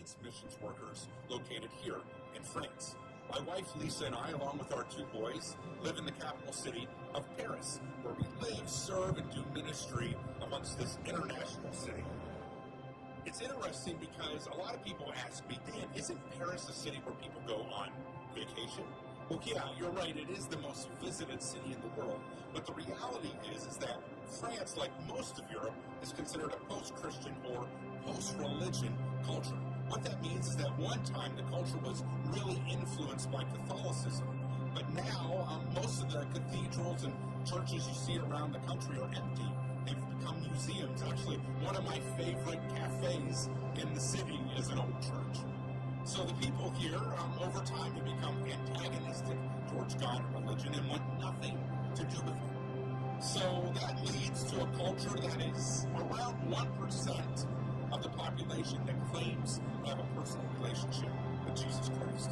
licensed missions workers located here in France. My wife Lisa and I, along with our 2 boys, live in the capital city of Paris, where we live, serve, and do ministry amongst this international city. It's interesting because a lot of people ask me, Dan, isn't Paris a city where people go on vacation? Well, yeah, you're right. It is the most visited city in the world. But the reality is that France, like most of Europe, is considered a post-Christian or post-religion culture. What that means is that one time the culture was really influenced by Catholicism. But now, most of the cathedrals and churches you see around the country are empty. They've become museums. Actually, one of my favorite cafes in the city is an old church. So the people here, over time, have become antagonistic towards God and religion and want nothing to do with it. So that leads to a culture that is around 1% of the population that claims to have a personal relationship with Jesus Christ.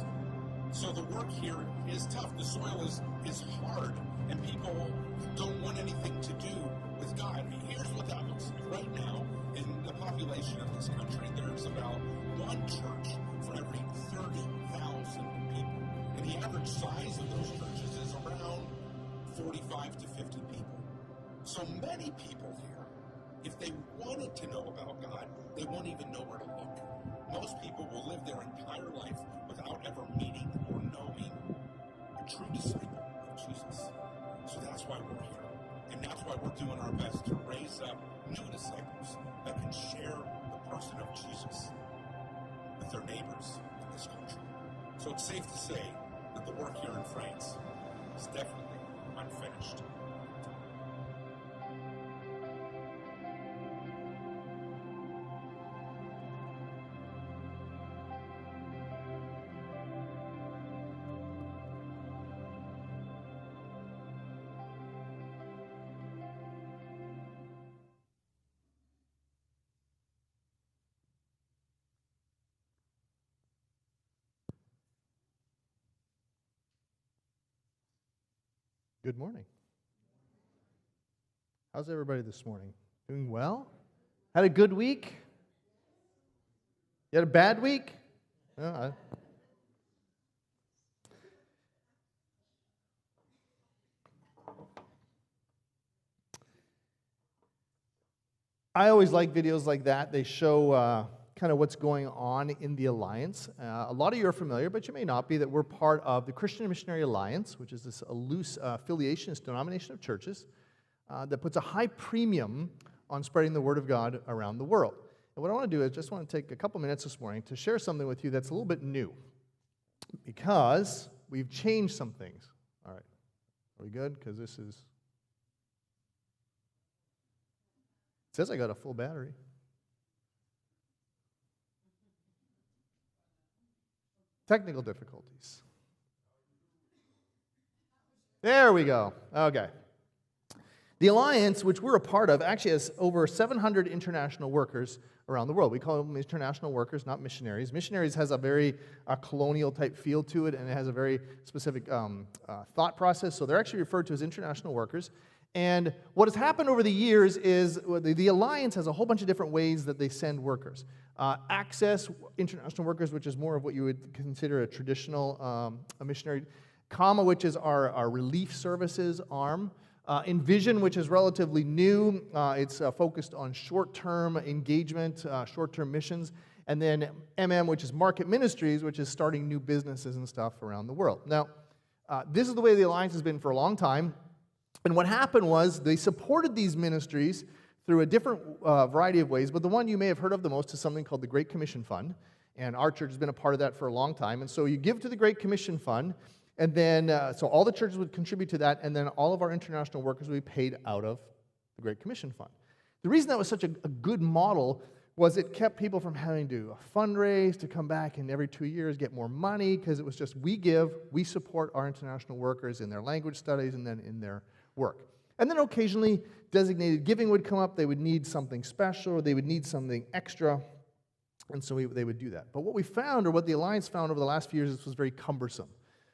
So the work here is tough. The soil is hard, and people don't want anything to do with God. Here's what that looks like. Right now, in the population of this country, there's about one church for every 30,000 people. And the average size of those churches is around 45 to 50 people. So many people here, if they wanted to know about God, they won't even know where to look. Most people will live their entire life without ever meeting or knowing a true disciple of Jesus. So that's why we're here. And that's why we're doing our best to raise up new disciples that can share the person of Jesus with their neighbors in this country. So it's safe to say that the work here in France is definitely unfinished. Good morning. How's everybody this morning? Doing well? Had a good week? You had a bad week? No, I always like videos like that. They show kind of what's going on in the Alliance. A lot of you are familiar, but you may not be, that we're part of the Christian Missionary Alliance, which is this loose affiliationist denomination of churches that puts a high premium on spreading the Word of God around the world. And what I want to do is just want to take a couple minutes this morning to share something with you that's a little bit new, because we've changed some things. All right. Are we good? Because this is... It says I got a full battery. Technical difficulties. There we go. Okay. The Alliance, which we're a part of, actually has over 700 international workers around the world. We call them international workers, not missionaries. Missionaries has a very colonial type feel to it, and it has a very specific thought process. So they're actually referred to as international workers. And what has happened over the years is the Alliance has a whole bunch of different ways that they send workers. Access international workers, which is more of what you would consider a traditional missionary. Comma, which is our relief services arm. Envision, which is relatively new. It's focused on short-term engagement, short-term missions. And then which is market ministries, which is starting new businesses and stuff around the world. Now, this is the way the Alliance has been for a long time. And what happened was they supported these ministries through a different variety of ways, but the one you may have heard of the most is something called the Great Commission Fund, and our church has been a part of that for a long time. And so you give to the Great Commission Fund, and then so all the churches would contribute to that, and then all of our international workers would be paid out of the Great Commission Fund. The reason that was such a good model was it kept people from having to fundraise to come back and every 2 years get more money, because it was just we give, we support our international workers in their language studies and then in their work. And then occasionally designated giving would come up. They would need something special, or they would need something extra, and so they would do that. But what we found, or what the Alliance found over the last few years, is this was very cumbersome,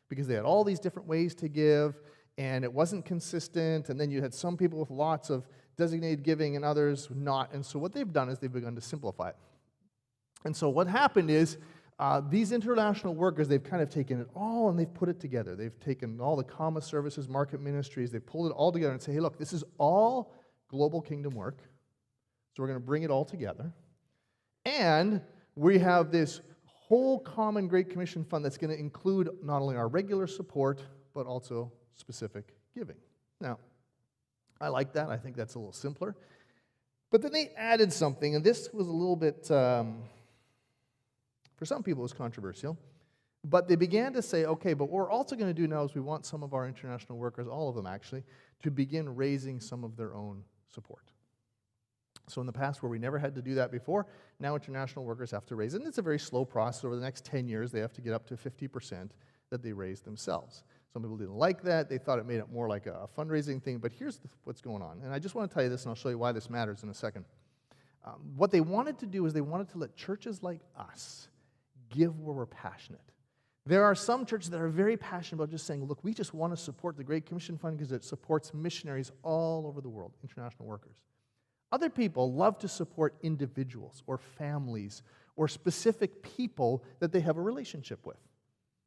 because they had all these different ways to give, and it wasn't consistent, and then you had some people with lots of designated giving and others not. And so what they've done is they've begun to simplify it. And so what happened is these international workers, they've kind of taken it all and they've put it together. They've taken all the comma services, market ministries, they've pulled it all together and say, hey, look, this is all global kingdom work. So we're going to bring it all together. And we have this whole common Great Commission fund that's going to include not only our regular support, but also specific giving. Now, I like that. I think that's a little simpler. But then they added something, and this was a little bit, for some people it was controversial, but they began to say, okay, but what we're also going to do now is we want some of our international workers, all of them actually, to begin raising some of their own support. So in the past, where we never had to do that before, now international workers have to raise it. And it's a very slow process. Over the next 10 years, they have to get up to 50% that they raise themselves. Some people didn't like that. They thought it made it more like a fundraising thing. But here's what's going on. And I just want to tell you this, and I'll show you why this matters in a second. What they wanted to do is they wanted to let churches like us give where we're passionate. There are some churches that are very passionate about just saying, look, we just want to support the Great Commission Fund because it supports missionaries all over the world, international workers. Other people love to support individuals or families or specific people that they have a relationship with.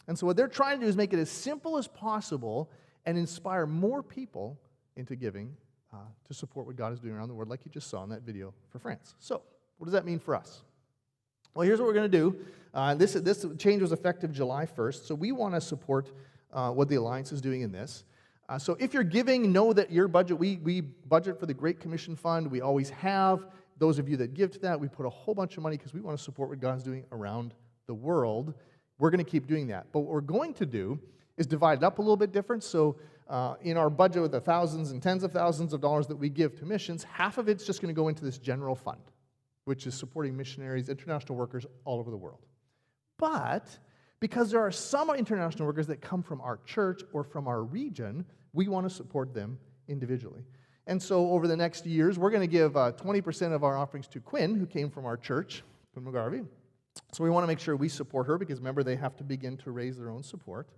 And so what they're trying to do is make it as simple as possible and inspire more people into giving to support what God is doing around the world, like you just saw in that video for France. So what does that mean for us? Well, here's what we're going to do. This change was effective July 1st, so we want to support what the Alliance is doing in this. So if you're giving, know that your budget, we budget for the Great Commission Fund. We always have. Those of you that give to that, we put a whole bunch of money because we want to support what God's doing around the world. We're going to keep doing that. But what we're going to do is divide it up a little bit different. So in our budget with the thousands and tens of thousands of dollars that we give to missions, half of it's just going to go into this general fund, which is supporting missionaries, international workers all over the world. But because there are some international workers that come from our church or from our region, we want to support them individually. And so over the next years, we're going to give 20% of our offerings to Quinn, who came from our church, Quinn McGarvey. So we want to make sure we support her because, remember, they have to begin to raise their own support.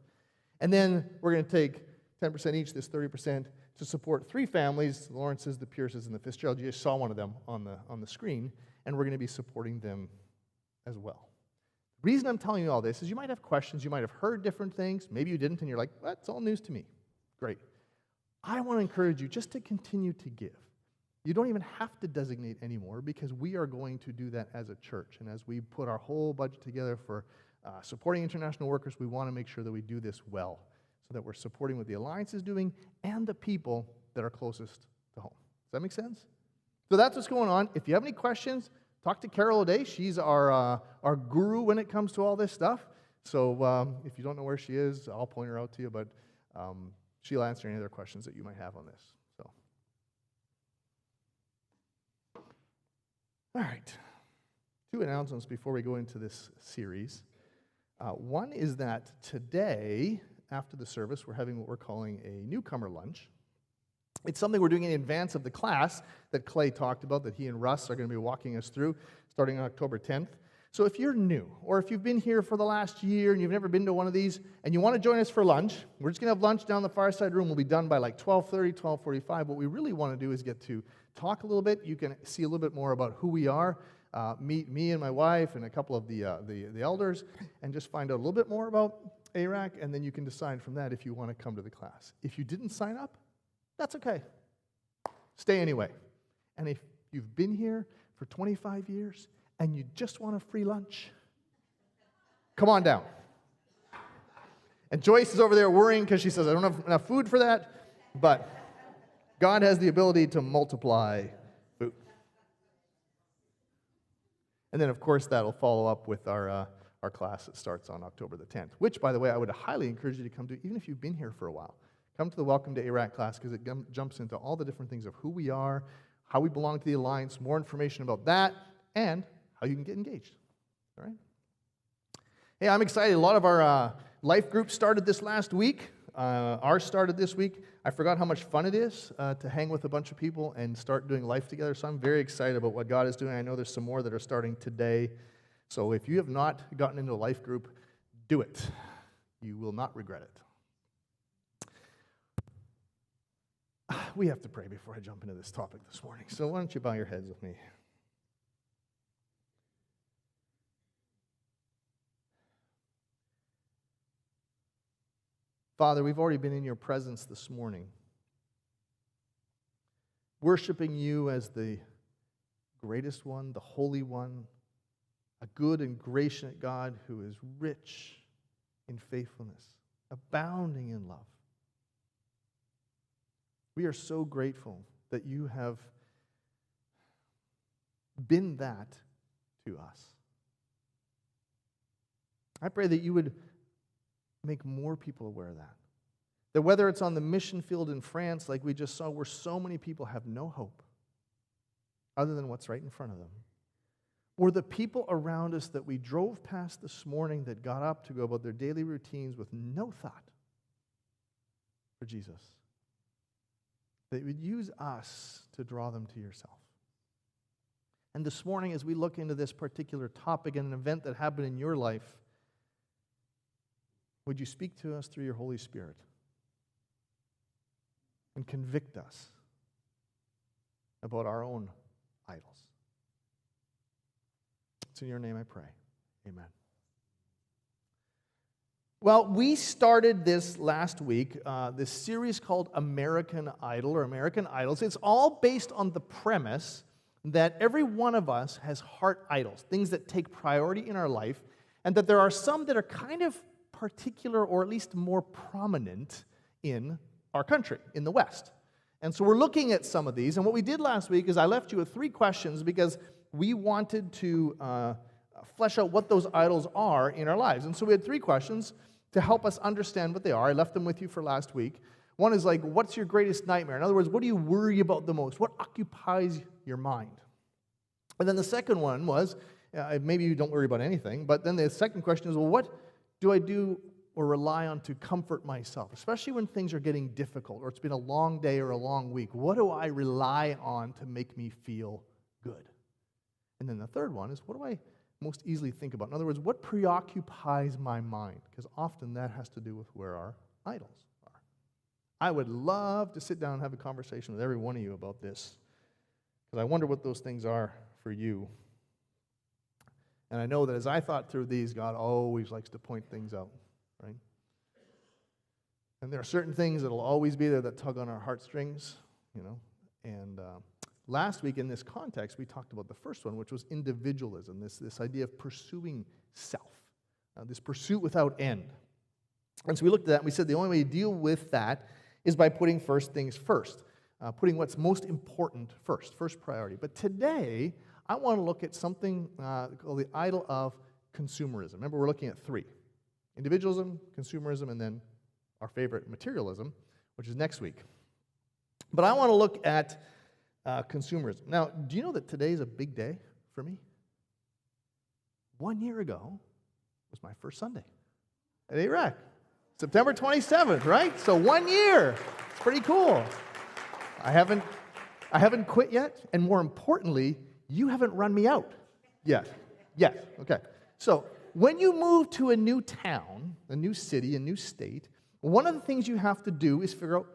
And then we're going to take 10% each, this 30%, to support 3 families, the Lawrences, the Pierces, and the Fitzgerald. You just saw one of them on the screen, and we're going to be supporting them as well. The reason I'm telling you all this is you might have questions, you might have heard different things, maybe you didn't, and you're like, that's all news to me. Great. I want to encourage you just to continue to give. You don't even have to designate anymore because we are going to do that as a church. And as we put our whole budget together for supporting international workers, we want to make sure that we do this well so that we're supporting what the Alliance is doing and the people that are closest to home. Does that make sense? So that's what's going on. If you have any questions, talk to Carol O'Day. She's our guru when it comes to all this stuff. So if you don't know where she is, I'll point her out to you, but she'll answer any other questions that you might have on this. So, all right. 2 announcements before we go into this series. One is that today, after the service, we're having what we're calling a newcomer lunch. It's something we're doing in advance of the class that Clay talked about, that he and Russ are going to be walking us through starting on October 10th. So if you're new, or if you've been here for the last year and you've never been to one of these, and you want to join us for lunch, we're just going to have lunch down the fireside room. We'll be done by like 12:30, 12:45. What we really want to do is get to talk a little bit. You can see a little bit more about who we are, meet me and my wife and a couple of the elders, and just find out a little bit more about ARAC, and then you can decide from that if you want to come to the class. If you didn't sign up, that's okay. Stay anyway. And if you've been here for 25 years and you just want a free lunch, come on down. And Joyce is over there worrying because she says, I don't have enough food for that, but God has the ability to multiply food. And then, of course, that'll follow up with our class that starts on October the 10th, which, by the way, I would highly encourage you to come to, even if you've been here for a while. Come to the Welcome to ARAC class because it jumps into all the different things of who we are, how we belong to the Alliance, more information about that, and how you can get engaged. All right? Hey, I'm excited. A lot of our life groups started this last week. Ours started this week. I forgot how much fun it is to hang with a bunch of people and start doing life together, so I'm very excited about what God is doing. I know there's some more that are starting today. So if you have not gotten into a life group, do it. You will not regret it. We have to pray before I jump into this topic this morning. So why don't you bow your heads with me? Father, we've already been in your presence this morning, worshiping you as the greatest one, the holy one, a good and gracious God who is rich in faithfulness, abounding in love. We are so grateful that you have been that to us. I pray that you would make more people aware of that. That whether it's on the mission field in France, like we just saw, where so many people have no hope other than what's right in front of them, or the people around us that we drove past this morning that got up to go about their daily routines with no thought for Jesus, that you would use us to draw them to yourself. And this morning, as we look into this particular topic and an event that happened in your life, would you speak to us through your Holy Spirit and convict us about our own idols? It's in your name I pray. Amen. Well, we started this last week, this series called American Idol or American Idols. It's all based on the premise that every one of us has heart idols, things that take priority in our life, and that there are some that are kind of particular or at least more prominent in our country, in the West. And so we're looking at some of these, and what we did last week is I left you with 3 questions because we wanted to flesh out what those idols are in our lives. And so we had 3 questions to help us understand what they are. I left them with you for last week. One is like, what's your greatest nightmare? In other words, what do you worry about the most? What occupies your mind? And then the second one was, maybe you don't worry about anything, but then the second question is, well, what do I do or rely on to comfort myself, especially when things are getting difficult or it's been a long day or a long week? What do I rely on to make me feel good? And then the third one is, what do I most easily think about? In other words, what preoccupies my mind? Because often that has to do with where our idols are. I would love to sit down and have a conversation with every one of you about this, because I wonder what those things are for you. And I know that as I thought through these, God always likes to point things out, right? And there are certain things that will always be there that tug on our heartstrings, you know. And last week in this context, we talked about the first one, which was individualism, this idea of pursuing self, this pursuit without end. And so we looked at that and we said the only way to deal with that is by putting first things first, putting what's most important first priority. But today, I want to look at something called the idol of consumerism. Remember, we're looking at 3. Individualism, consumerism, and then our favorite, materialism, which is next week. But I want to look at consumerism. Now, do you know that today is a big day for me? 1 year ago was my first Sunday at Iraq. September 27th, right? So 1 year. It's pretty cool. I haven't quit yet, and more importantly, you haven't run me out yet. Yes, okay. So when you move to a new town, a new city, a new state, one of the things you have to do is figure out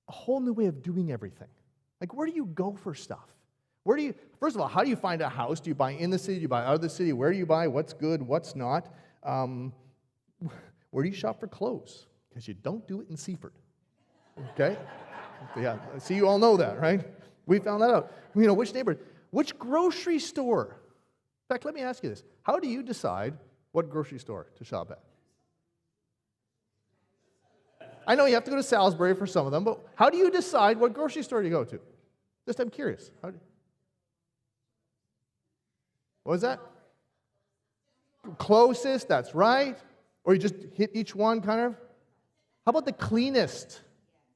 a whole new way of doing everything. Like, where do you go for stuff? First of all, how do you find a house? Do you buy in the city? Do you buy out of the city? Where do you buy? What's good? What's not? Where do you shop for clothes? Because you don't do it in Seaford. Okay? Yeah, see, you all know that, right? We found that out. You know, which neighborhood? Which grocery store? In fact, let me ask you this. How do you decide what grocery store to shop at? I know you have to go to Salisbury for some of them, but how do you decide what grocery store to go to? Just, I'm curious. What was that? Closest, that's right. Or you just hit each one, kind of? How about the cleanest?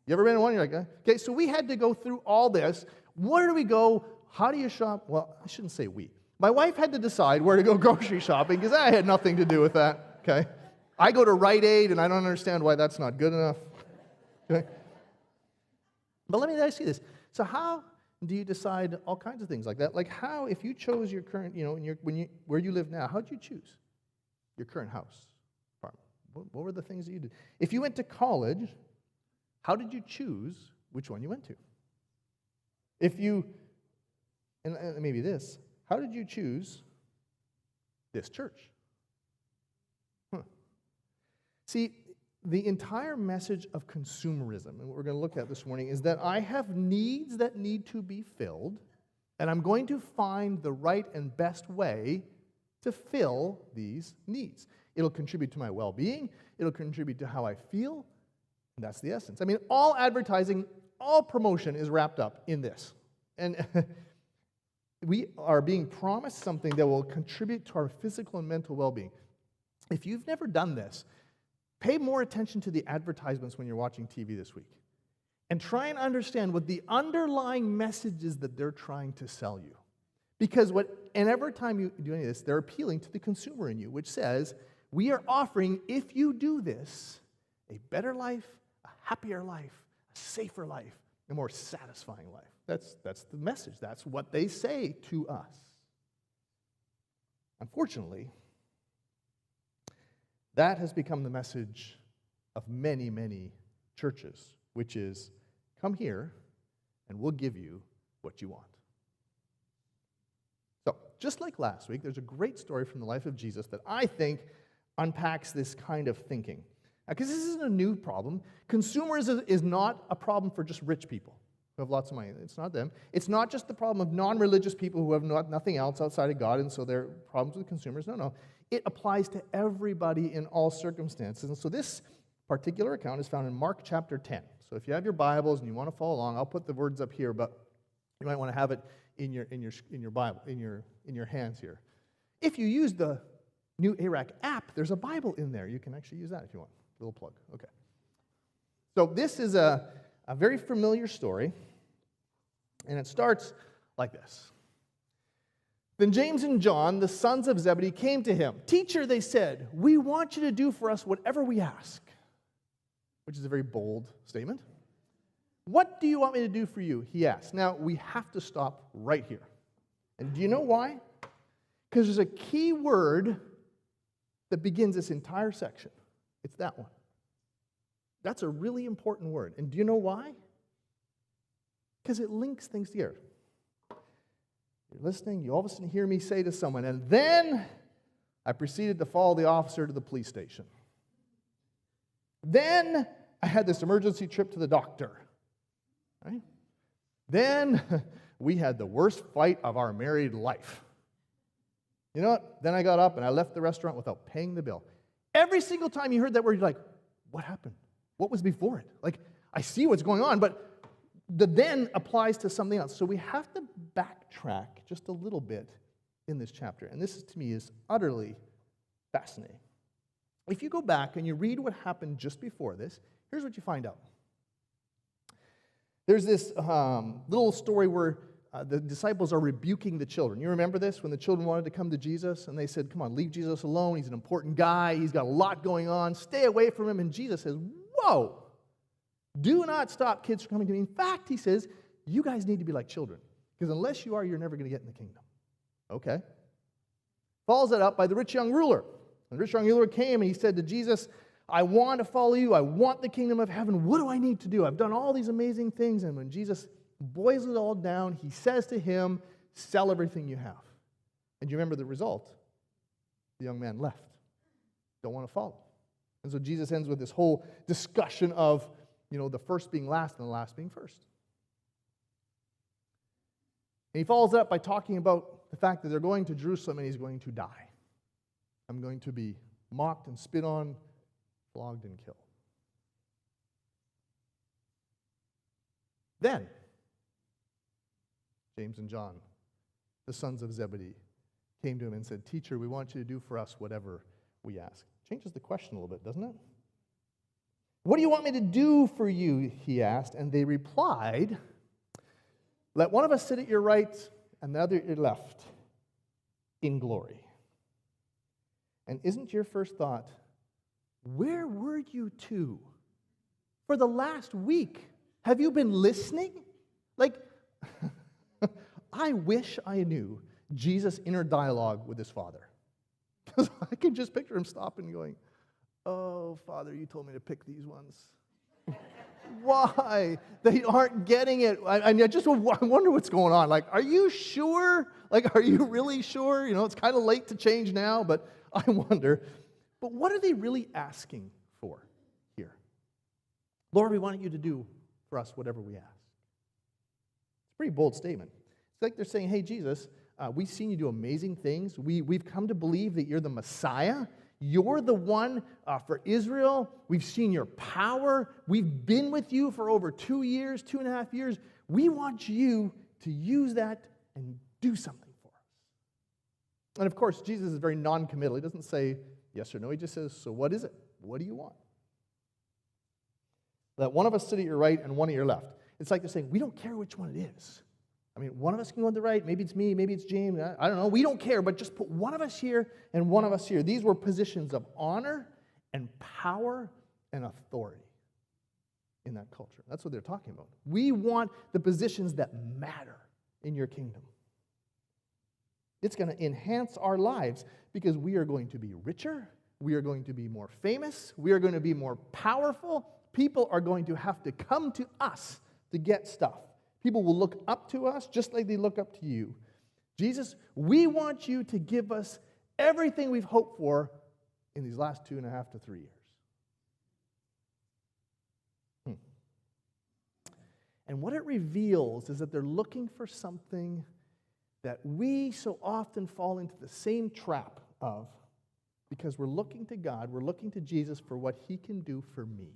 You ever been in one? You're like, okay, so we had to go through all this. Where do we go? How do you shop? Well, I shouldn't say we. My wife had to decide where to go grocery shopping because I had nothing to do with that, okay? I go to Rite Aid, and I don't understand why that's not good enough. Okay? But let me ask you this. So how do you decide all kinds of things like that? Like how, if you chose your current, you know, where you live now, how did you choose your current house, apartment? What were the things that you did? If you went to college, how did you choose which one you went to? If you, and maybe this, how did you choose this church? See, the entire message of consumerism, and what we're going to look at this morning, is that I have needs that need to be filled, and I'm going to find the right and best way to fill these needs. It'll contribute to my well-being. It'll contribute to how I feel. And that's the essence. I mean, all advertising, all promotion is wrapped up in this. And we are being promised something that will contribute to our physical and mental well-being. If you've never done this, pay more attention to the advertisements when you're watching TV this week. And try and understand what the underlying message is that they're trying to sell you. Because and every time you do any of this, they're appealing to the consumer in you, which says, we are offering, if you do this, a better life, a happier life, a safer life, a more satisfying life. That's the message. That's what they say to us. Unfortunately, that has become the message of many, many churches, which is, come here and we'll give you what you want. So, just like last week, there's a great story from the life of Jesus that I think unpacks this kind of thinking. Because this isn't a new problem. Consumerism is not a problem for just rich people who have lots of money. It's not them. It's not just the problem of non-religious people who have nothing else outside of God, and so they're problems with consumers. No. It applies to everybody in all circumstances. And so this particular account is found in Mark chapter 10. So if you have your Bibles and you want to follow along, I'll put the words up here, but you might want to have it in your Bible, in your hands here. If you use the new ARAC app, there's a Bible in there. You can actually use that if you want. Little plug. Okay. So this is a very familiar story, and it starts like this. Then James and John, the sons of Zebedee, came to him. Teacher, they said, we want you to do for us whatever we ask, which is a very bold statement. What do you want me to do for you? He asked. Now, we have to stop right here. And do you know why? Because there's a key word that begins this entire section. It's that one. That's a really important word. And do you know why? Because it links things together. You're listening, you all of a sudden hear me say to someone, and then I proceeded to follow the officer to the police station. Then I had this emergency trip to the doctor. Right? Then we had the worst fight of our married life. You know what? Then I got up and I left the restaurant without paying the bill. Every single time you heard that word, you're like, what happened? What was before it? Like, I see what's going on, but the then applies to something else. So we have to backtrack just a little bit in this chapter. And this, to me, is utterly fascinating. If you go back and you read what happened just before this, here's what you find out. There's this little story where the disciples are rebuking the children. You remember this? When the children wanted to come to Jesus, and they said, come on, leave Jesus alone. He's an important guy. He's got a lot going on. Stay away from him. And Jesus says, whoa, do not stop kids from coming to me. In fact, he says, you guys need to be like children, because unless you are, you're never going to get in the kingdom. Okay. Follows that up by the rich young ruler. The rich young ruler came and he said to Jesus, I want to follow you. I want the kingdom of heaven. What do I need to do? I've done all these amazing things. And when Jesus boils it all down, he says to him, sell everything you have. And you remember the result? The young man left. Don't want to follow. And so Jesus ends with this whole discussion of, the first being last and the last being first. And he follows it up by talking about the fact that they're going to Jerusalem and he's going to die. I'm going to be mocked and spit on, flogged and killed. Then, James and John, the sons of Zebedee, came to him and said, Teacher, we want you to do for us whatever we ask. Changes the question a little bit, doesn't it? What do you want me to do for you? He asked. And they replied, let one of us sit at your right and the other at your left in glory. And isn't your first thought, where were you two for the last week? Have you been listening? Like, I wish I knew Jesus' inner dialogue with his Father. Because I can just picture him stopping and going, oh, Father, you told me to pick these ones. Why? They aren't getting it. I wonder what's going on. Like, are you sure? Like, are you really sure? It's kind of late to change now, but I wonder. But what are they really asking for here? Lord, we want you to do for us whatever we ask. It's a pretty bold statement. It's like they're saying, hey, Jesus, we've seen you do amazing things. We've come to believe that you're the Messiah. You're the one for Israel. We've seen your power. We've been with you for over 2 years, 2.5 years. We want you to use that and do something for us. And of course, Jesus is very non-committal. He doesn't say yes or no. He just says, so what is it? What do you want? Let one of us sit at your right and one at your left. It's like they're saying, we don't care which one it is. I mean, one of us can go on the right. Maybe it's me. Maybe it's James. I don't know. We don't care, but just put one of us here and one of us here. These were positions of honor and power and authority in that culture. That's what they're talking about. We want the positions that matter in your kingdom. It's going to enhance our lives because we are going to be richer. We are going to be more famous. We are going to be more powerful. People are going to have to come to us to get stuff. People will look up to us just like they look up to you. Jesus, we want you to give us everything we've hoped for in these last 2.5 to 3 years. And what it reveals is that they're looking for something that we so often fall into the same trap of because we're looking to God, we're looking to Jesus for what he can do for me.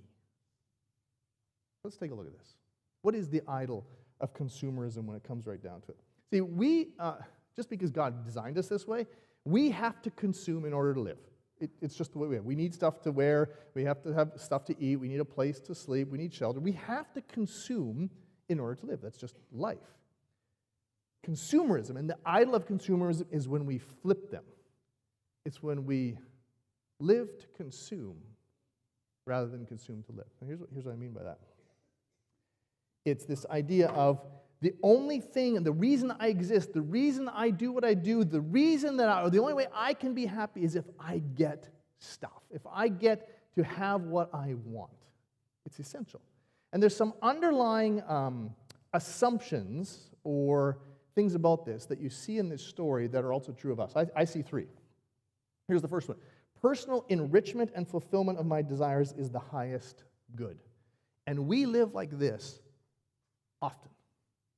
Let's take a look at this. What is the idol of consumerism when it comes right down to it? See, we, just because God designed us this way, we have to consume in order to live. It's just the way we are. We need stuff to wear. We have to have stuff to eat. We need a place to sleep. We need shelter. We have to consume in order to live. That's just life. Consumerism, and the idol of consumerism is when we flip them. It's when we live to consume rather than consume to live. Now here's what I mean by that. It's this idea of the only thing, and the reason I exist, the reason I do what I do, the only way I can be happy is if I get stuff, if I get to have what I want. It's essential. And there's some underlying assumptions or things about this that you see in this story that are also true of us. I see 3. Here's the first one. Personal enrichment and fulfillment of my desires is the highest good. And we live like this often.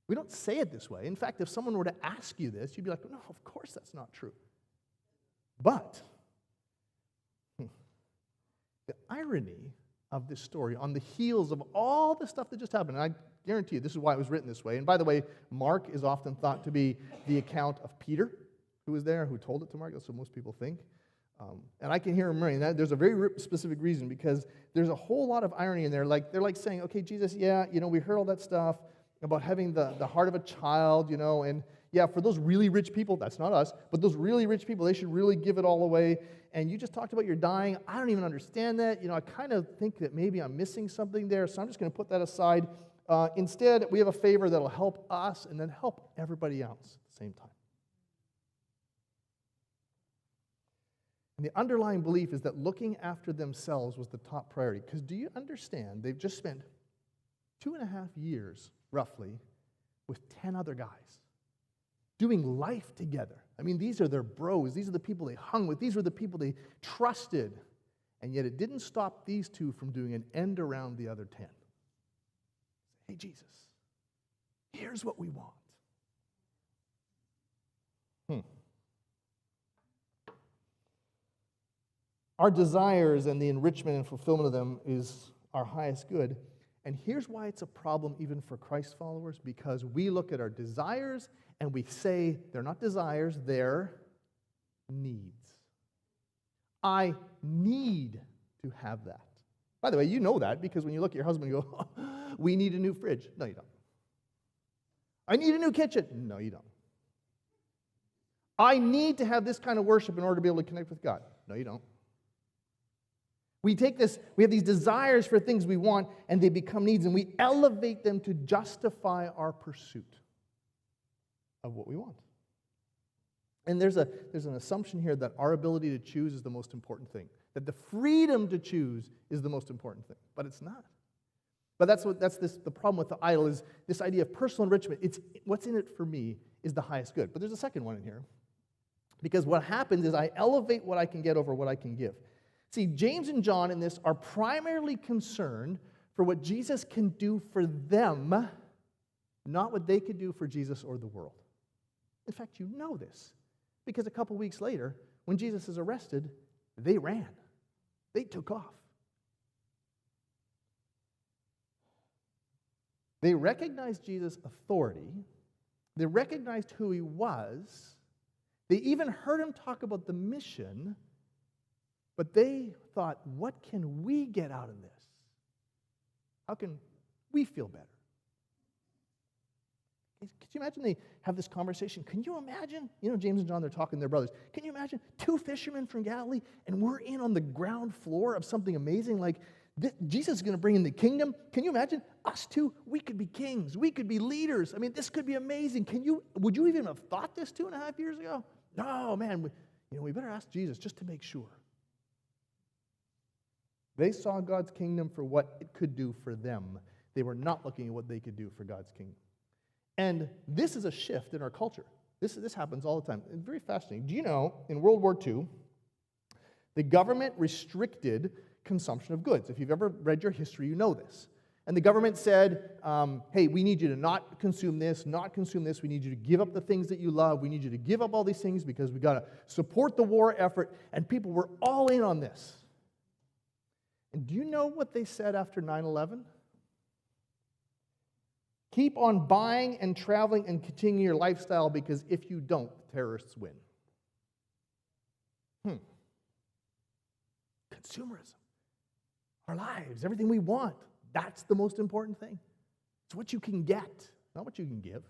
We don't say it this way. In fact, if someone were to ask you this, you'd be like, no, of course that's not true. But the irony of this story on the heels of all the stuff that just happened, and I guarantee you this is why it was written this way. And by the way, Mark is often thought to be the account of Peter, who was there, who told it to Mark. That's what most people think. And I can hear him saying that. There's a very specific reason because there's a whole lot of irony in there. Like they're like saying, okay, Jesus, yeah, we heard all that stuff about having the heart of a child, and yeah, for those really rich people, that's not us, but those really rich people, they should really give it all away. And you just talked about your dying. I don't even understand that. I kind of think that maybe I'm missing something there, so I'm just going to put that aside. Instead, we have a favor that'll help us and then help everybody else at the same time. And the underlying belief is that looking after themselves was the top priority. Because do you understand, they've just spent 2.5 years, roughly, with 10 other guys, doing life together. I mean, these are their bros. These are the people they hung with. These were the people they trusted. And yet it didn't stop these 2 from doing an end around the other 10. Hey, Jesus, here's what we want. Our desires and the enrichment and fulfillment of them is our highest good. And here's why it's a problem even for Christ followers, because we look at our desires and we say they're not desires, they're needs. I need to have that. By the way, you know that because when you look at your husband, you go, oh, we need a new fridge. No, you don't. I need a new kitchen. No, you don't. I need to have this kind of worship in order to be able to connect with God. No, you don't. We take this, we have these desires for things we want, and they become needs, and we elevate them to justify our pursuit of what we want. And there's an assumption here that our ability to choose is the most important thing, that the freedom to choose is the most important thing, but it's not. But the problem with the idol is this idea of personal enrichment. It's what's in it for me is the highest good. But there's a second one in here, because what happens is I elevate what I can get over what I can give. See, James and John in this are primarily concerned for what Jesus can do for them, not what they could do for Jesus or the world. In fact, you know this, because a couple weeks later, when Jesus is arrested, they ran. They took off. They recognized Jesus' authority. They recognized who he was. They even heard him talk about the mission, but they thought, what can we get out of this? How can we feel better? Could you imagine they have this conversation? Can you imagine? James and John, they're talking to their brothers. Can you imagine 2 fishermen from Galilee, and we're in on the ground floor of something amazing like Jesus is going to bring in the kingdom? Can you imagine? Us 2, we could be kings. We could be leaders. I mean, this could be amazing. Would you even have thought this 2.5 years ago? No, man. We better ask Jesus just to make sure. They saw God's kingdom for what it could do for them. They were not looking at what they could do for God's kingdom. And this is a shift in our culture. This happens all the time. It's very fascinating. Do you know, in World War II, the government restricted consumption of goods. If you've ever read your history, you know this. And the government said, hey, we need you to not consume this, not consume this. We need you to give up the things that you love. We need you to give up all these things because we got to support the war effort. And people were all in on this. And do you know what they said after 9/11? Keep on buying and traveling and continuing your lifestyle, because if you don't, terrorists win. Consumerism. Our lives, everything we want. That's the most important thing. It's what you can get, not what you can give.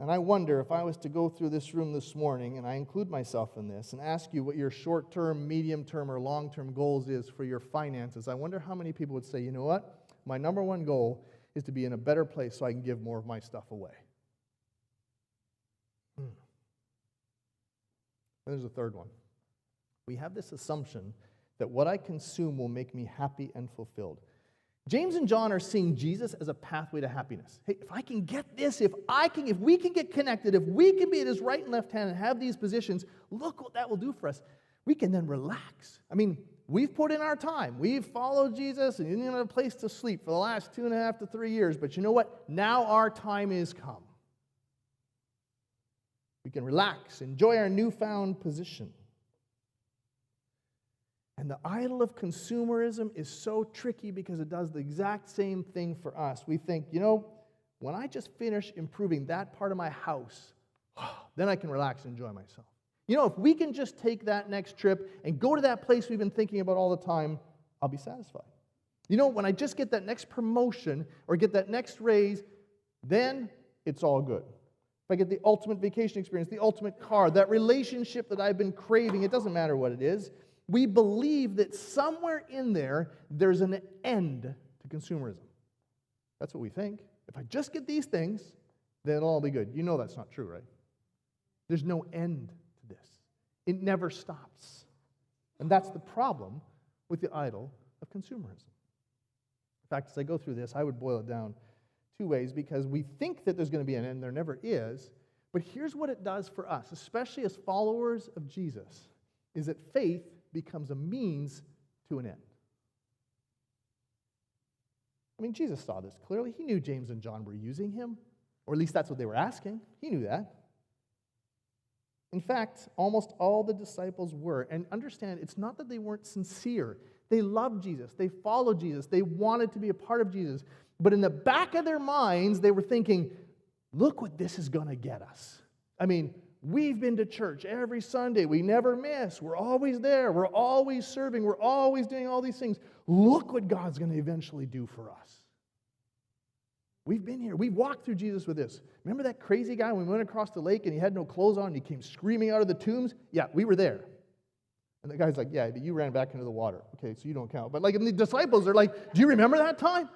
And I wonder if I was to go through this room this morning, and I include myself in this, and ask you what your short-term, medium-term, or long-term goals is for your finances, I wonder how many people would say, you know what? My number one goal is to be in a better place so I can give more of my stuff away. There's a third one. We have this assumption that what I consume will make me happy and fulfilled. James and John are seeing Jesus as a pathway to happiness. Hey, if I can get this, if we can get connected, if we can be at his right and left hand and have these positions, look what that will do for us. We can then relax. I mean, we've put in our time. We've followed Jesus and you need a place to sleep for the last 2.5 to 3 years. But you know what? Now our time is come. We can relax, enjoy our newfound position. And the idol of consumerism is so tricky because it does the exact same thing for us. We think, when I just finish improving that part of my house, then I can relax and enjoy myself. If we can just take that next trip and go to that place we've been thinking about all the time, I'll be satisfied. When I just get that next promotion or get that next raise, then it's all good. If I get the ultimate vacation experience, the ultimate car, that relationship that I've been craving, it doesn't matter what it is. We believe that somewhere in there's an end to consumerism. That's what we think. If I just get these things, then it'll all be good. You know that's not true, right? There's no end to this. It never stops. And that's the problem with the idol of consumerism. In fact, as I go through this, I would boil it down 2 ways, because we think that there's going to be an end. There never is. But here's what it does for us, especially as followers of Jesus, is that faith becomes a means to an end. I mean, Jesus saw this clearly. He knew James and John were using him, or at least that's what they were asking. He knew that. In fact, almost all the disciples were. And understand, it's not that they weren't sincere. They loved Jesus. They followed Jesus. They wanted to be a part of Jesus. But in the back of their minds, they were thinking, look what this is going to get us. I mean, we've been to church every Sunday. We never miss. We're always there. We're always serving. We're always doing all these things. Look what God's going to eventually do for us. We've been here. We've walked through Jesus with this. Remember that crazy guy when we went across the lake and he had no clothes on and he came screaming out of the tombs? Yeah, we were there. And the guy's like, yeah, but you ran back into the water. Okay, so you don't count. But and the disciples are like, do you remember that time?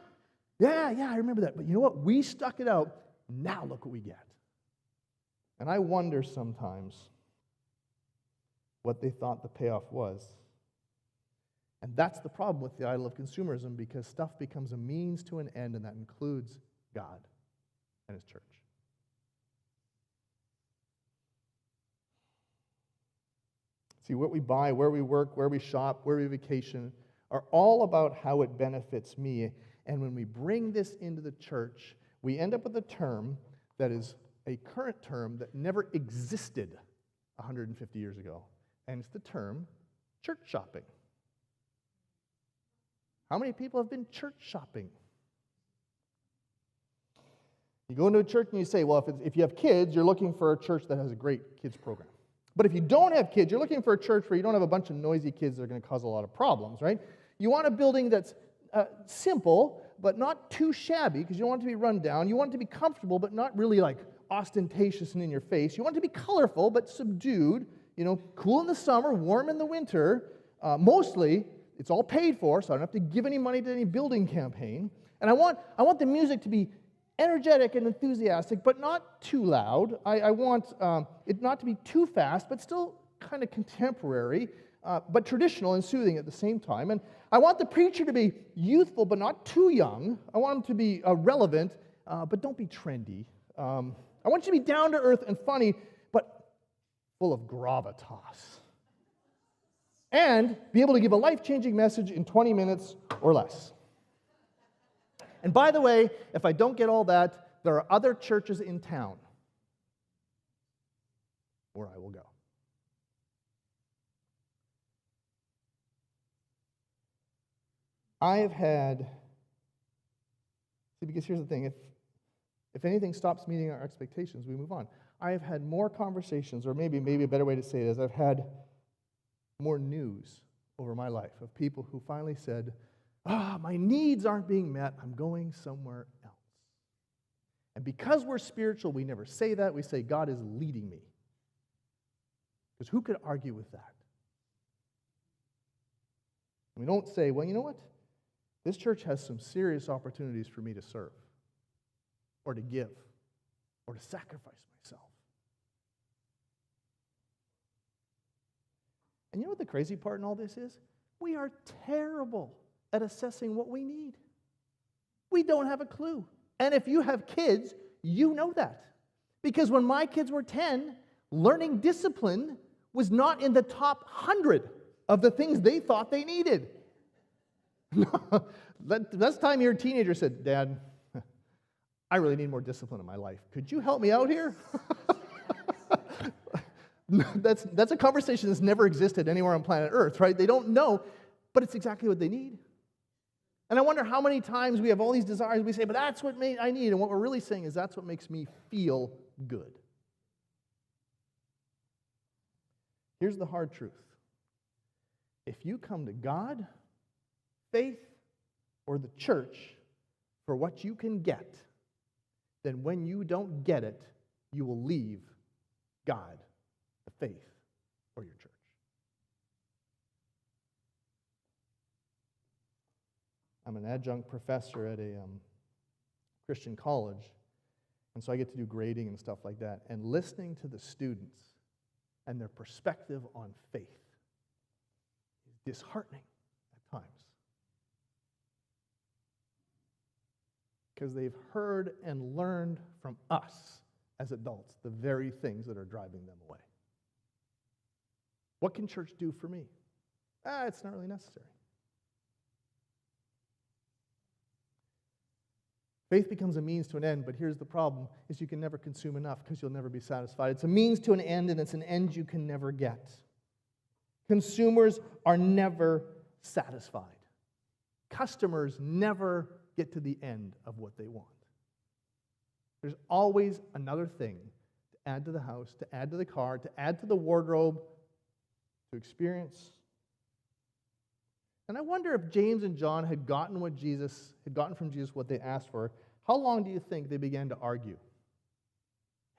Yeah, I remember that. But you know what? We stuck it out. Now look what we get. And I wonder sometimes what they thought the payoff was. And that's the problem with the idol of consumerism, because stuff becomes a means to an end, and that includes God and his church. See, what we buy, where we work, where we shop, where we vacation are all about how it benefits me. And when we bring this into the church, we end up with a term that is a current term that never existed 150 years ago. And it's the term church shopping. How many people have been church shopping? You go into a church and you say, well, if you have kids, you're looking for a church that has a great kids program. But if you don't have kids, you're looking for a church where you don't have a bunch of noisy kids that are going to cause a lot of problems, right? You want a building that's simple, but not too shabby, because you don't want it to be run down. You want it to be comfortable, but not really like ostentatious and in your face. You want it to be colorful, but subdued, cool in the summer, warm in the winter. Mostly, it's all paid for, so I don't have to give any money to any building campaign. And I want the music to be energetic and enthusiastic, but not too loud. I want it not to be too fast, but still kind of contemporary, but traditional and soothing at the same time. And I want the preacher to be youthful, but not too young. I want him to be relevant, but don't be trendy. I want you to be down to earth and funny, but full of gravitas. And be able to give a life-changing message in 20 minutes or less. And by the way, if I don't get all that, there are other churches in town where I will go. I have had, because here's the thing, if anything stops meeting our expectations, we move on. I have had more conversations, or maybe a better way to say it is, I've had more news over my life of people who finally said, my needs aren't being met, I'm going somewhere else. And because we're spiritual, we never say that. We say, God is leading me. Because who could argue with that? We don't say, well, you know what? This church has some serious opportunities for me to serve, or to give, or to sacrifice myself. And you know what the crazy part in all this is? We are terrible at assessing what we need. We don't have a clue. And if you have kids, you know that. Because when my kids were 10, learning discipline was not in the top 100 of the things they thought they needed. Last time your teenager said, Dad, I really need more discipline in my life. Could you help me out here? That's a conversation that's never existed anywhere on planet Earth, right? They don't know, but it's exactly what they need. And I wonder how many times we have all these desires, we say, but that's what I need. And what we're really saying is that's what makes me feel good. Here's the hard truth. If you come to God, faith, or the church for what you can get, then when you don't get it, you will leave God, the faith, or your church. I'm an adjunct professor at a Christian college, and so I get to do grading and stuff like that. And listening to the students and their perspective on faith is disheartening at times. Because they've heard and learned from us as adults the very things that are driving them away. What can church do for me? It's not really necessary. Faith becomes a means to an end, but here's the problem, is you can never consume enough because you'll never be satisfied. It's a means to an end, and it's an end you can never get. Consumers are never satisfied. Customers never get to the end of what they want. There's always another thing to add to the house, to add to the car, to add to the wardrobe, to experience. And I wonder if James and John had gotten from Jesus what they asked for, how long do you think they began to argue?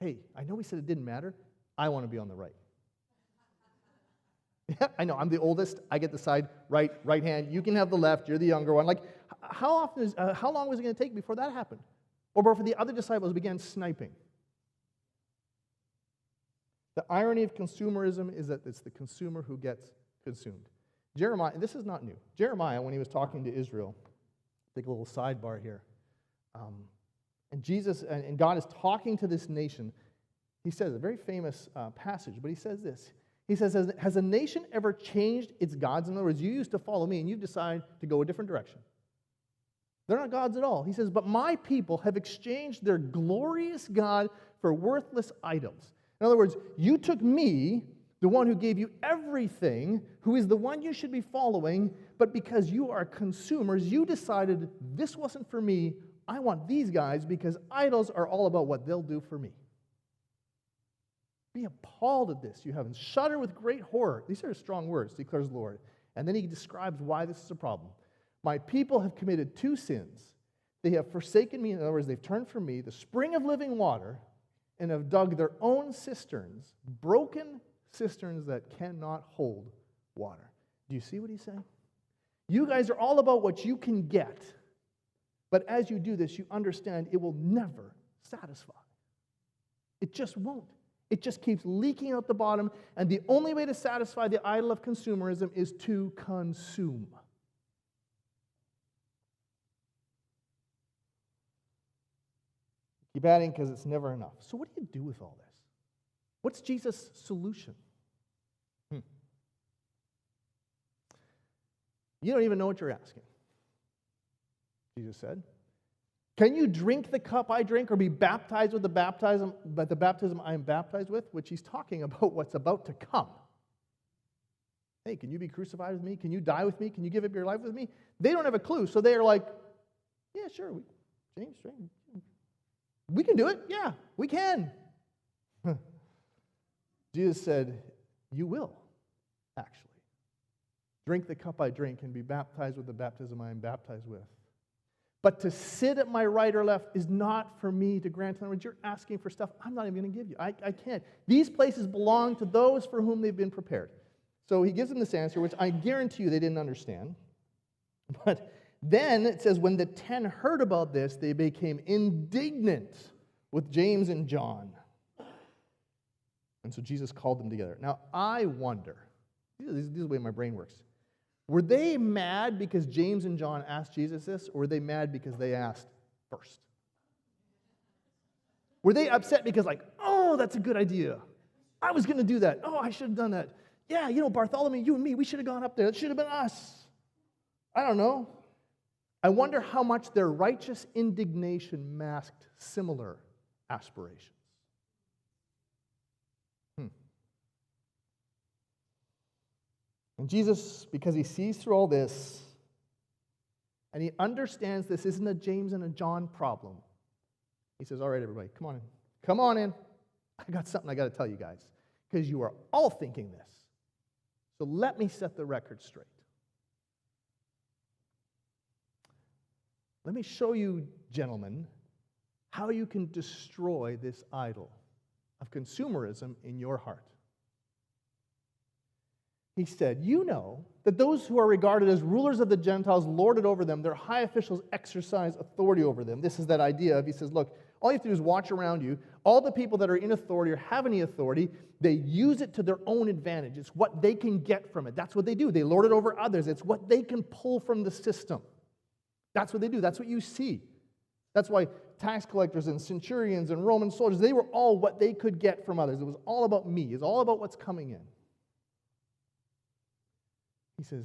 Hey, I know we said it didn't matter. I want to be on the right. Yeah, I know, I'm the oldest. I get the side, right hand. You can have the left. You're the younger one. Like, how long was it going to take before that happened? Or before the other disciples began sniping? The irony of consumerism is that it's the consumer who gets consumed. Jeremiah, this is not new. Jeremiah, when he was talking to Israel, take a little sidebar here, and Jesus and God is talking to this nation. He says a very famous passage, but he says this. He says, has a nation ever changed its gods? In other words, you used to follow me and you've decided to go a different direction. They're not gods at all. He says, but my people have exchanged their glorious God for worthless idols. In other words, you took me, the one who gave you everything, who is the one you should be following, but because you are consumers, you decided this wasn't for me. I want these guys because idols are all about what they'll do for me. Be appalled at this, you heavens. Shudder with great horror. These are strong words, declares the Lord. And then he describes why this is a problem. My people have committed two sins. They have forsaken me, in other words, they've turned from me, the spring of living water, and have dug their own cisterns, broken cisterns that cannot hold water. Do you see what he's saying? You guys are all about what you can get, but as you do this, you understand it will never satisfy. It just won't. It just keeps leaking out the bottom, and the only way to satisfy the idol of consumerism is to consume. Keep adding because it's never enough. So what do you do with all this? What's Jesus' solution? You don't even know what you're asking. Jesus said, can you drink the cup I drink or be baptized with the baptism I am baptized with? Which he's talking about what's about to come. Hey, can you be crucified with me? Can you die with me? Can you give up your life with me? They don't have a clue, so they are like, yeah, sure, James, we can do it. Yeah, we can. Jesus said, you will, actually. Drink the cup I drink and be baptized with the baptism I am baptized with. But to sit at my right or left is not for me to grant. In other words, you're asking for stuff I'm not even going to give you. I can't. These places belong to those for whom they've been prepared. So he gives them this answer, which I guarantee you they didn't understand. But then it says, when the 10 heard about this, they became indignant with James and John. And so Jesus called them together. Now, I wonder, this is the way my brain works. Were they mad because James and John asked Jesus this, or were they mad because they asked first? Were they upset because oh, that's a good idea. I was going to do that. Oh, I should have done that. Yeah, Bartholomew, you and me, we should have gone up there. It should have been us. I don't know. I wonder how much their righteous indignation masked similar aspirations. And Jesus, because he sees through all this, and he understands this isn't a James and a John problem, he says, all right, everybody, come on in. Come on in. I got something I got to tell you guys, because you are all thinking this. So let me set the record straight. Let me show you, gentlemen, how you can destroy this idol of consumerism in your heart. He said, you know that those who are regarded as rulers of the Gentiles lord it over them. Their high officials exercise authority over them. This is that idea of, he says, look, all you have to do is watch around you. All the people that are in authority or have any authority, they use it to their own advantage. It's what they can get from it. That's what they do. They lord it over others. It's what they can pull from the system. That's what they do. That's what you see. That's why tax collectors and centurions and Roman soldiers, they were all what they could get from others. It was all about me. It's all about what's coming in. He says,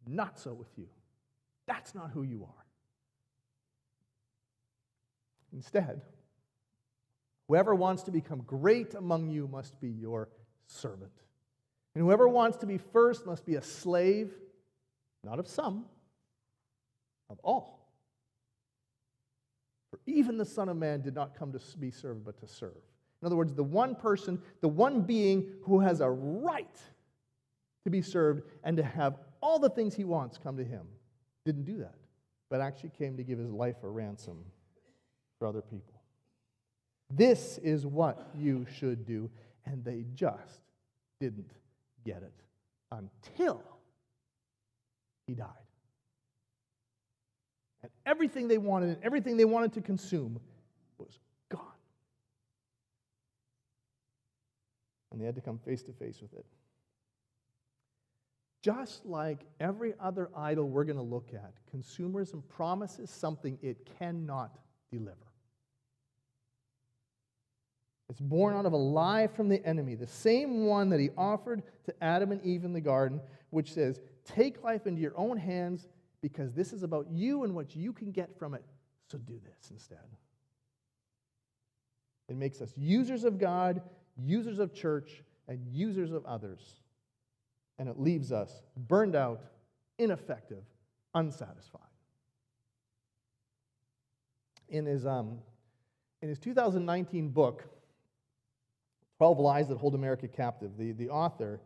not so with you. That's not who you are. Instead, whoever wants to become great among you must be your servant. And whoever wants to be first must be a slave, not of some, of all. For even the Son of Man did not come to be served, but to serve. In other words, the one person, the one being who has a right to be served and to have all the things he wants come to him, didn't do that, but actually came to give his life a ransom for other people. This is what you should do, and they just didn't get it until he died. And everything they wanted and everything they wanted to consume was gone. And they had to come face to face with it. Just like every other idol we're going to look at, consumerism promises something it cannot deliver. It's born out of a lie from the enemy, the same one that he offered to Adam and Eve in the garden, which says, take life into your own hands because this is about you and what you can get from it, so do this instead. It makes us users of God, users of church, and users of others. And it leaves us burned out, ineffective, unsatisfied. In his 2019 book, 12 Lies That Hold America Captive, the author,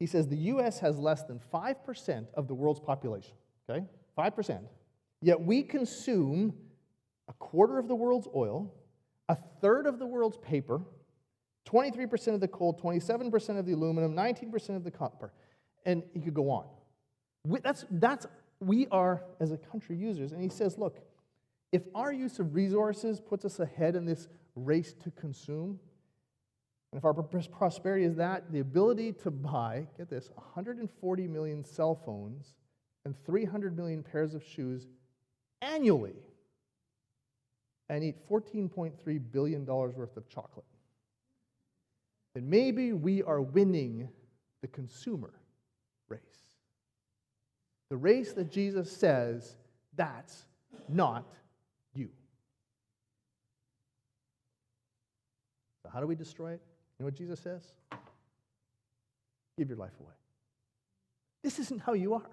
he says the U.S. has less than 5% of the world's population, okay? 5%. Yet we consume a quarter of the world's oil, a third of the world's paper, 23% of the coal, 27% of the aluminum, 19% of the copper. And he could go on. We are, as a country, users. And he says, look, if our use of resources puts us ahead in this race to consume, and if our prosperity is that, the ability to buy, get this, 140 million cell phones and 300 million pairs of shoes annually, and eat $14.3 billion worth of chocolate, then maybe we are winning the consumer race. The race that Jesus says, that's not you. So how do we destroy it? You know what Jesus says? Give your life away. This isn't how you are.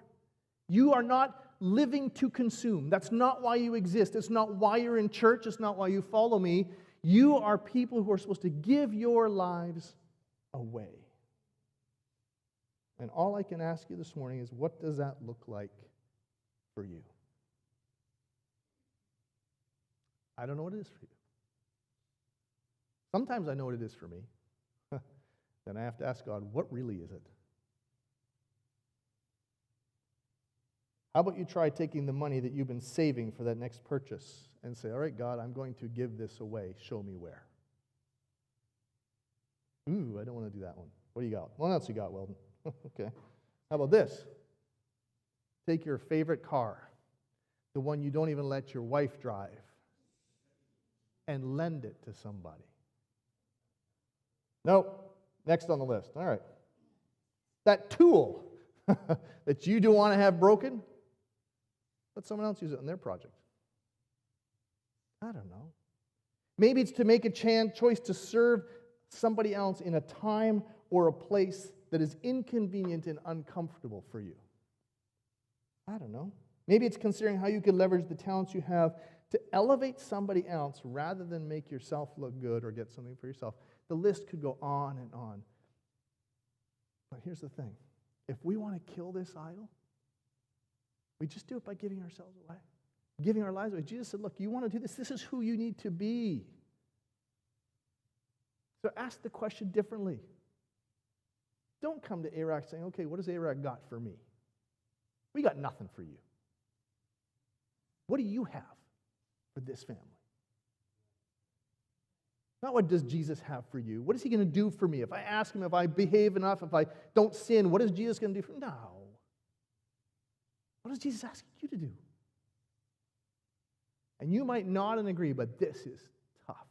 You are not living to consume. That's not why you exist. It's not why you're in church. It's not why you follow me. You are people who are supposed to give your lives away. And all I can ask you this morning is, what does that look like for you? I don't know what it is for you. Sometimes I know what it is for me. Then I have to ask God, what really is it? How about you try taking the money that you've been saving for that next purchase and say, all right, God, I'm going to give this away. Show me where. Ooh, I don't want to do that one. What do you got? What else you got, Weldon? Okay. How about this? Take your favorite car, the one you don't even let your wife drive, and lend it to somebody. Nope. Next on the list. All right. That tool that you don't want to have broken, let someone else use it on their project. I don't know. Maybe it's to make a choice to serve somebody else in a time or a place that is inconvenient and uncomfortable for you. I don't know. Maybe it's considering how you could leverage the talents you have to elevate somebody else rather than make yourself look good or get something for yourself. The list could go on and on. But here's the thing. If we want to kill this idol, we just do it by giving ourselves away, giving our lives away. Jesus said, look, you want to do this? This is who you need to be. So ask the question differently. Don't come to ARAC saying, okay, what does ARAC got for me? We got nothing for you. What do you have for this family? Not what does Jesus have for you. What is he going to do for me? If I ask him, if I behave enough, if I don't sin, what is Jesus going to do for me? No. What is Jesus asking you to do? And you might nod and agree, but this is tough.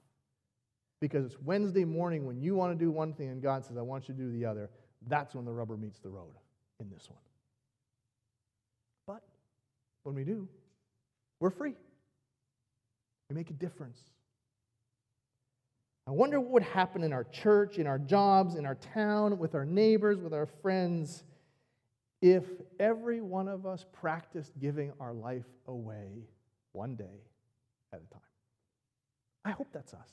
Because it's Wednesday morning when you want to do one thing and God says, I want you to do the other. That's when the rubber meets the road in this one. But when we do, we're free. We make a difference. I wonder what would happen in our church, in our jobs, in our town, with our neighbors, with our friends, if every one of us practiced giving our life away one day at a time. I hope that's us.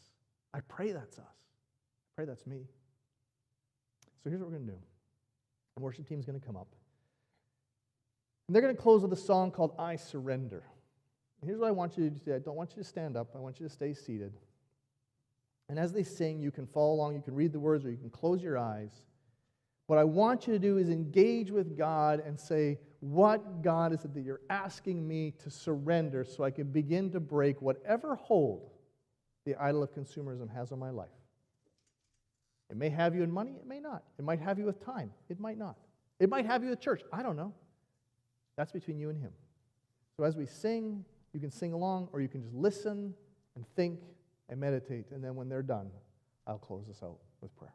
I pray that's us. I pray that's me. So here's what we're going to do. The worship team's going to come up. And they're going to close with a song called I Surrender. And here's what I want you to do. I don't want you to stand up. I want you to stay seated. And as they sing, you can follow along, you can read the words, or you can close your eyes. What I want you to do is engage with God and say, what God is it that you're asking me to surrender so I can begin to break whatever hold the idol of consumerism has on my life? It may have you in money, it may not. It might have you with time, it might not. It might have you with church, I don't know. That's between you and him. So as we sing, you can sing along, or you can just listen and think and meditate, and then when they're done, I'll close this out with prayer.